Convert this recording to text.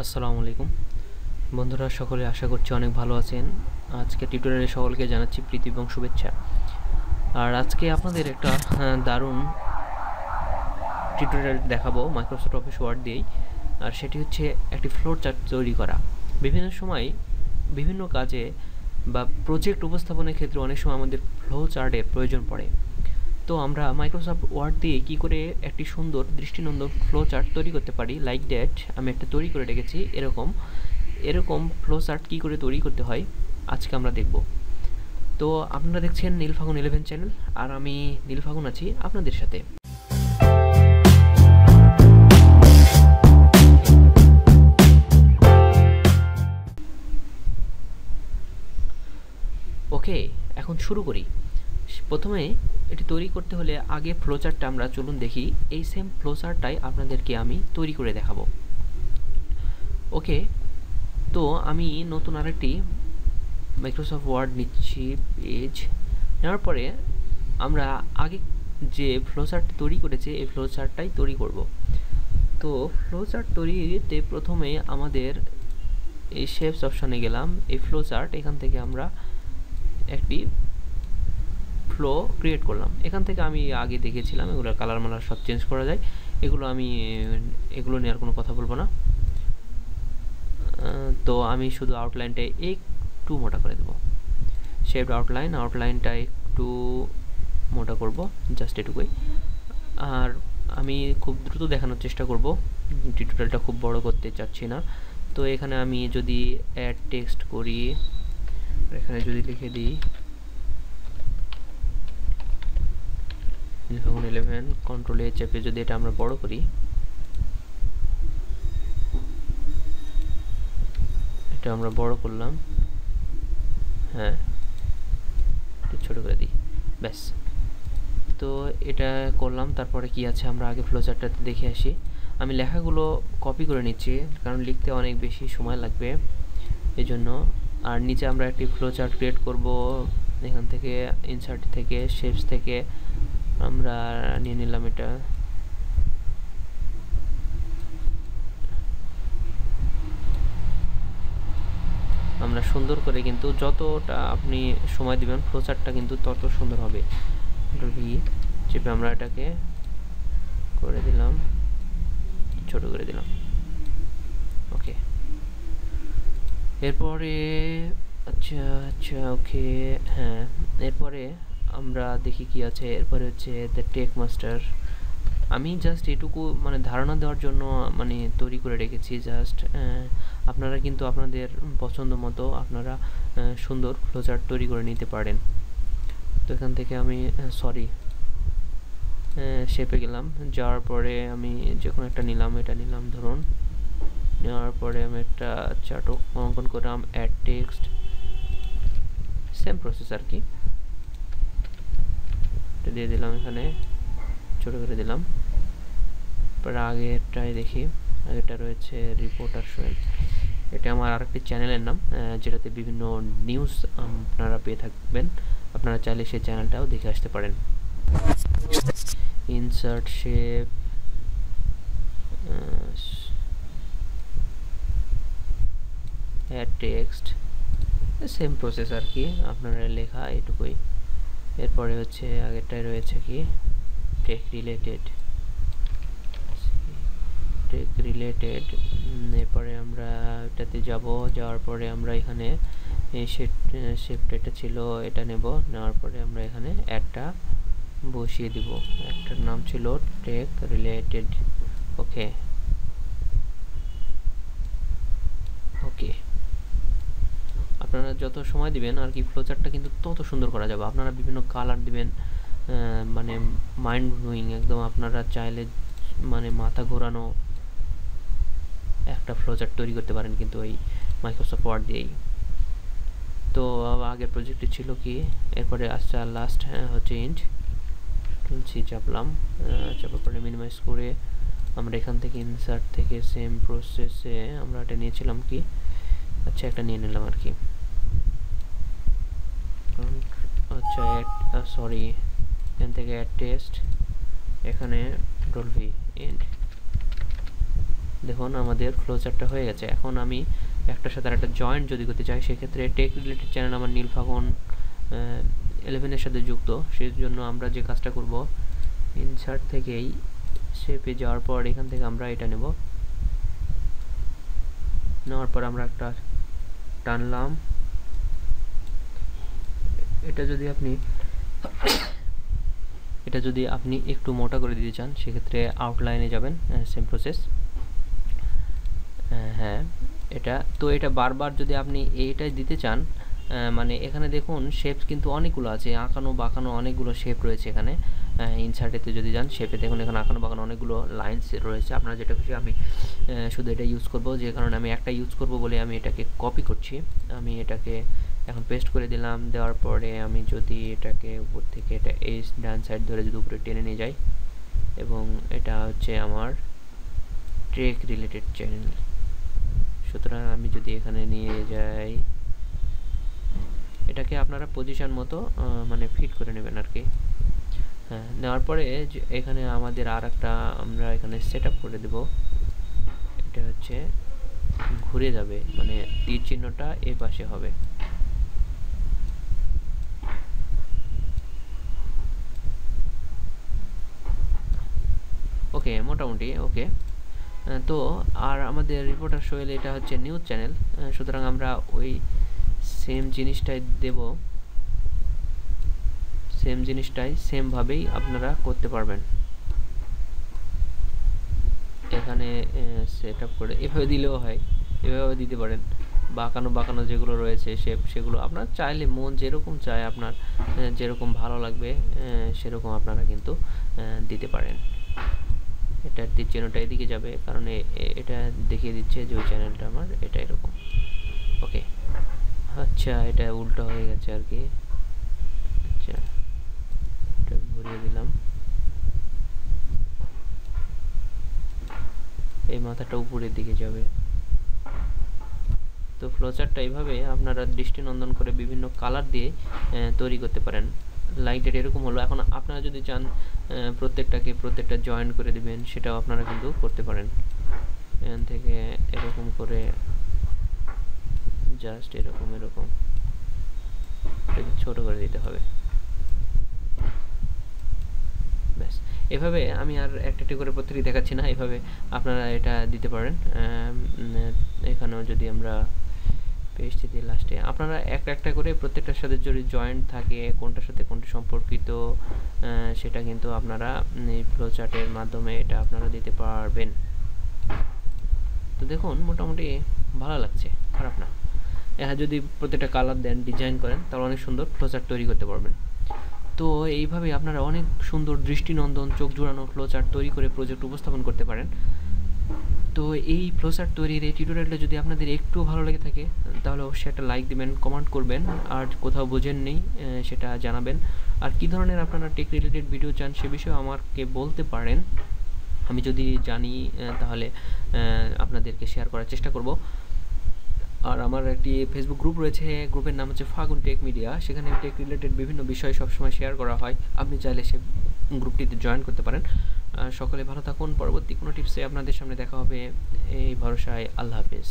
আসসালামু আলাইকুম বন্ধুরা, সকলে আশা করছি অনেক ভালো আছেন। আজকে টিউটোরিয়ালে সকলকে জানাচ্ছি প্রীতি এবং শুভেচ্ছা। আর আজকে আপনাদের একটা দারুণ টিউটোরিয়াল দেখাবো মাইক্রোসফট অফিস ওয়ার্ড দিয়েই। আর সেটি হচ্ছে একটি ফ্লোর চার্ট তৈরি করা। বিভিন্ন সময় বিভিন্ন কাজে বা প্রজেক্ট উপস্থাপনের ক্ষেত্রে অনেক সময় আমাদের ফ্লো চার্টের প্রয়োজন পড়ে। তো আমরা মাইক্রোসফট ওয়ার্ড দিয়ে কী করে একটি সুন্দর দৃষ্টিনন্দন ফ্লো চার্ট তৈরি করতে পারি, লাইক দ্যাট আমি একটা তৈরি করে রেখেছি। এরকম ফ্লো চার্ট কী করে তৈরি করতে হয় আজকে আমরা দেখব। তো আপনারা দেখছেন নীলফাগুন 11 চ্যানেল, আর আমি নীলফাগুন আছি আপনাদের সাথে। ওকে, এখন শুরু করি। প্রথমে এটি তৈরি করতে হলে আগে ফ্লো চার্টটা আমরা চলুন দেখি। এই সেম ফ্লো চার্টটাই আপনাদেরকে আমি তৈরি করে দেখাবো। ওকে, তো আমি নতুন আরেকটি মাইক্রোসফট ওয়ার্ড নিচ্ছি, পেজ নেওয়ার পরে আমরা আগে যে ফ্লো চার্ট তৈরি করেছি এই ফ্লো চার্টটাই তৈরি করব। তো ফ্লো চার্ট তৈরিতে প্রথমে আমাদের এই শেপস অপশানে গেলাম, এই ফ্লো চার্ট, এখান থেকে আমরা একটি ফ্লো ক্রিয়েট করলাম। এখান থেকে আমি আগে দেখেছিলাম এগুলো কালার মালার সব চেঞ্জ করা যায়। এগুলো নিয়ে আর কোনো কথা বলবো না। তো আমি শুধু আউটলাইনটা একটু মোটা করে দেবো। শেপড আউটলাইনটা একটু মোটা করব, জাস্ট এটুকুই। আর আমি খুব দ্রুত দেখানোর চেষ্টা করব, টিউটোরিয়ালটা খুব বড় করতে চাচ্ছি না। তো এখানে আমি যদি অ্যাড টেক্সট করি, এখানে যদি লিখে দিই নীলফাগুন 11, কন্ট্রোল এ চেপে যদি এটা আমরা বড় করি, এটা আমরা বড় করলাম, হ্যাঁ একটু ছোটো করে দিই, ব্যাস। তো এটা করলাম। তারপরে কি আছে আমরা আগে ফ্লো চার্টটাতে দেখে আসি। আমি লেখাগুলো কপি করে নিচ্ছি কারণ লিখতে অনেক বেশি সময় লাগবে এই জন্য। আর নিচে আমরা একটি ফ্লো চার্ট ক্রিয়েট করব। এখান থেকে ইনসার্ট থেকে শেপস থেকে আমরা নিয়ে নিলাম এটা। আমরা সুন্দর করে, কিন্তু যতটা আপনি সময় দিবেন ফ্লো চার্টটা কিন্তু তত সুন্দর হবে। ভি চেপে আমরা এটাকে করে দিলাম, ছোট করে দিলাম। ওকে, এরপরে আচ্ছা ওকে, হ্যাঁ এরপরে আমরা দেখি কি আছে। এরপরে হচ্ছে দ্য টেক মাস্টার। আমি জাস্ট এটুকু মানে ধারণা দেওয়ার জন্য মানে তৈরি করে রেখেছি জাস্ট। আপনারা কিন্তু আপনাদের পছন্দ মতো আপনারা সুন্দর ফ্লোচার্ট তৈরি করে নিতে পারেন। তো এখান থেকে আমি শেপে গেলাম, যাওয়ার পরে আমি যে কোনো একটা নিলাম, এটা নিলাম ধরুন। নেওয়ার পরে আমি একটা চার্ট অঙ্কন করলাম, অ্যাড টেক্সট, সেম প্রসেস আর কি। এটা দিয়ে দিলাম, এখানে ছোটো করে দিলাম। পরে আগেরটাই দেখি, আগেরটা রয়েছে রিপোর্টার শোয়েল। এটা আমার আরেকটি চ্যানেলের নাম, যেটাতে বিভিন্ন নিউজ আপনারা পেয়ে থাকবেন। আপনারা চাইলে সেই চ্যানেলটাও দেখে আসতে পারেন। Insert shape, add text, same process আর কি, আপনারা লেখা এটুকুই। এরপরে হচ্ছে আগেরটাই রয়েছে কি টেক রিলেটেড, এরপরে আমরা এটাতে যাওয়ার পরে আমরা এখানে এই শেপটা এটা ছিল, এটা নেওয়ার পরে আমরা এখানে একটা বসিয়ে দিব। একটার নাম ছিল টেক রিলেটেড। ওকে ওকে, আপনারা যত সময় দিবেন আর কি ফ্লোচার্টটা কিন্তু তত সুন্দর করা যাবে। আপনারা বিভিন্ন কালার দিবেন, মানে মাইন্ড ব্লোয়িং একদম। আপনারা চাইলে মানে মাথা ঘোরানো একটা ফ্লোচার্ট তৈরি করতে পারেন কিন্তু এই মাইক্রোসফট ওয়ার্ড দিয়েই। তো আগের প্রজেক্টে ছিল কি, এরপরে আসছে লাস্ট হচ্ছে ইন্ট টুলসি চাপলাম, চাপার পরে মিনিমাইজ করে আমরা এখান থেকে ইনসার্ট থেকে সেম প্রসেসে আমরা এটা নিয়েছিলাম কি, আচ্ছা একটা নিয়ে নিলাম আর কি। আচ্ছা এখান থেকে অ্যাড টেক্সট, এখানে ডলভি এন্ড দেখুন আমাদের ফ্লোচার্টটা হয়ে গেছে। এখন আমি একটার সাথে আরেকটা জয়েন্ট যদি করতে চাই, সেক্ষেত্রে টেক রিলেটেড চ্যানেল আমার নীলফাগুন 11 সাথে যুক্ত। সেই জন্য আমরা যে কাজটা করব, ইনসার্ট থেকেই শেপে যাওয়ার পর এখান থেকে আমরা এটা নেব, নেওয়ার পর আমরা একটা টানলাম। এটা যদি আপনি একটু মোটা করে দিতে চান, সেক্ষেত্রে আউটলাইনে যাবেন, সেম প্রসেস। হ্যাঁ, এটা বারবার যদি আপনি এইটাই দিতে চান, মানে এখানে দেখুন শেপ কিন্তু অনেকগুলো আছে, আঁকানো বাঁকানো অনেকগুলো শেপ রয়েছে এখানে। ইনসার্টেতে যদি যান, শেপে দেখুন এখানে আঁকানো বাঁকানো অনেকগুলো লাইনস রয়েছে। আপনারা যেটা খুশি, আমি শুধু এটা ইউজ করব, যে কারণে আমি একটা ইউজ করব বলে আমি এটাকে কপি করছি। আমি এটাকে এখন পেস্ট করে দিলাম। দেওয়ার পরে আমি যদি এটাকে উপর থেকে এটা এই ডান সাইড ধরে যদি উপরে টেনে নিয়ে যাই, এবং এটা হচ্ছে আমার ট্রেক রিলেটেড চ্যানেল। সুতরাং আমি যদি এখানে নিয়ে যাই, এটাকে আপনারা পজিশন মতো মানে ফিট করে নেবেন আর কি। হ্যাঁ, নেওয়ার পরে এখানে আমাদের আর একটা আমরা এখানে সেট আপ করে দেব। এটা হচ্ছে ঘুরে যাবে, মানে তীর চিহ্নটা এই পাশে হবে। ওকে, মোটামুটি ওকে। তো আর আমাদের রিপোর্টার সোহেল এটা হচ্ছে নিউজ চ্যানেল, সুতরাং আমরা ওই সেম জিনিসটাই দেব, সেম জিনিসটাই সেমভাবেই আপনারা করতে পারবেন। এখানে সেট আপ করে এভাবে দিলেও হয়, এভাবে দিতে পারেন। বাঁকানো যেগুলো রয়েছে শেপ, সেগুলো আপনার চাইলে মন যেরকম চায়, আপনার যেরকম ভালো লাগবে সেরকম আপনারা কিন্তু দিতে পারেন। এটার তীর চিহ্নটা এদিকে যাবে, কারণ এটা দেখিয়ে দিচ্ছে যে ওই চ্যানেলটা আমার এটা এরকম। ওকে, আচ্ছা এটা উল্টো হয়ে গেছে আর কি। আচ্ছা, এটা ঘুরিয়ে দিলাম, এই মাথাটা উপরের দিকে যাবে। তো ফ্লোচার্টটা এইভাবে আপনারা দৃষ্টিনন্দন করে বিভিন্ন কালার দিয়ে তৈরি করতে পারেন। লাইক এটা এরকম হলো। এখন আপনারা যদি চান প্রত্যেকটা জয়েন করে দিবেন, সেটাও আপনারা কিন্তু করতে পারেন। এখান থেকে এরকম করে জাস্ট এরকম ছোট করে দিতে হবে, ব্যাস। এভাবে আমি আর একটা করে প্রত্যেকটি দেখাচ্ছি না, এভাবে আপনারা এটা দিতে পারেন। এখানেও যদি আমরা পেস্ট দিয়ে লাস্টে আপনারা একটা করে প্রত্যেকটার সাথে যদি জয়েন্ট থাকে, কোনটার সাথে কোনটা সম্পর্কিত, সেটা কিন্তু আপনারা এই ফ্লো চার্টের মাধ্যমে এটা আপনারা দিতে পারবেন। তো দেখুন মোটামুটি ভালো লাগছে, খারাপ না। এখানে যদি প্রত্যেকটা কালার দেন, ডিজাইন করেন, তাহলে অনেক সুন্দর ফ্লো চার্ট তৈরি করতে পারবেন। তো এইভাবে আপনারা অনেক সুন্দর দৃষ্টিনন্দন চোখ জোড়ানো ফ্লো চার্ট তৈরি করে প্রজেক্ট উপস্থাপন করতে পারেন। তো এই ফ্লোচার্ট তৈরির এই টিউটোরিয়ালটা যদি আপনাদের একটু ভালো লেগে থাকে, তাহলে অবশ্যই একটা লাইক দিবেন, কমেন্ট করবেন, আর কোথাও বোঝেন নেই সেটা জানাবেন। আর কী ধরনের আপনারা টেক রিলেটেড ভিডিও চান সে বিষয়ে আমাকে বলতে পারেন। আমি যদি জানি তাহলে আপনাদেরকে শেয়ার করার চেষ্টা করব। আর আমার একটি ফেসবুক গ্রুপ রয়েছে, গ্রুপের নাম হচ্ছে ফাগুন টেক মিডিয়া। সেখানে টেক রিলেটেড বিভিন্ন বিষয় সবসময় শেয়ার করা হয়, আপনি চাইলে সে গ্রুপটিতে জয়েন করতে পারেন। সকলে ভালো থাকুন, পরবর্তী কোনো টিপসে আপনাদের সামনে দেখা হবে এই ভরসায়। আল্লাহ হাফেজ।